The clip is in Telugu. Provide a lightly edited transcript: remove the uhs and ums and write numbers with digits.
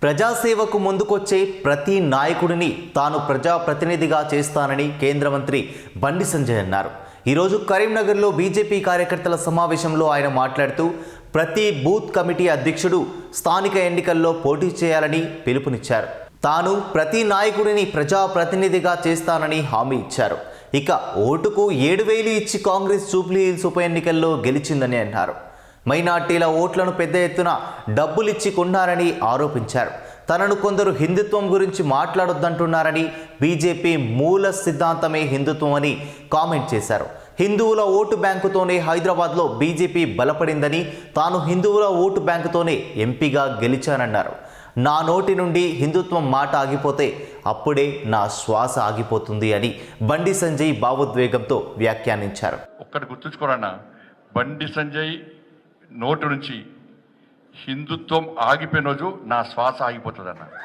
ప్రజాసేవకు ముందుకొచ్చే ప్రతి నాయకుడిని తాను ప్రజాప్రతినిధిగా చేస్తానని కేంద్ర మంత్రి బండి సంజయ్ అన్నారు. ఈరోజు కరీంనగర్లో బీజేపీ కార్యకర్తల సమావేశంలో ఆయన మాట్లాడుతూ ప్రతి బూత్ కమిటీ అధ్యక్షుడు స్థానిక ఎన్నికల్లో పోటీ చేయాలని పిలుపునిచ్చారు. తాను ప్రతి నాయకుడిని ప్రజాప్రతినిధిగా చేస్తానని హామీ ఇచ్చారు. ఇక ఓటుకు 7,000 ఇచ్చి కాంగ్రెస్ జూబ్లీ హిల్స్ ఉప ఎన్నికల్లో గెలిచిందని అన్నారు. మైనార్టీల ఓట్లను పెద్ద ఎత్తున డబ్బులిచ్చి కొన్నారని ఆరోపించారు. తనను కొందరు హిందుత్వం గురించి మాట్లాడొద్దంటున్నారని, బీజేపీ మూల సిద్ధాంతమే హిందుత్వం అని కామెంట్ చేశారు. హిందువుల ఓటు బ్యాంకుతోనే హైదరాబాద్లో బీజేపీ బలపడిందని, తాను హిందువుల ఓటు బ్యాంకుతోనే ఎంపీగా గెలిచానన్నారు. నా నోటి నుండి హిందుత్వం మాట ఆగిపోతే అప్పుడే నా శ్వాస ఆగిపోతుంది అని బండి సంజయ్ భావోద్వేగంతో వ్యాఖ్యానించారు. ఒక్కటి గుర్తుంచుకోరన్నా, బండి సంజయ్ నోటు నుంచి హిందుత్వం ఆగిపోయిన రోజు నా శ్వాస ఆగిపోతుందన్న.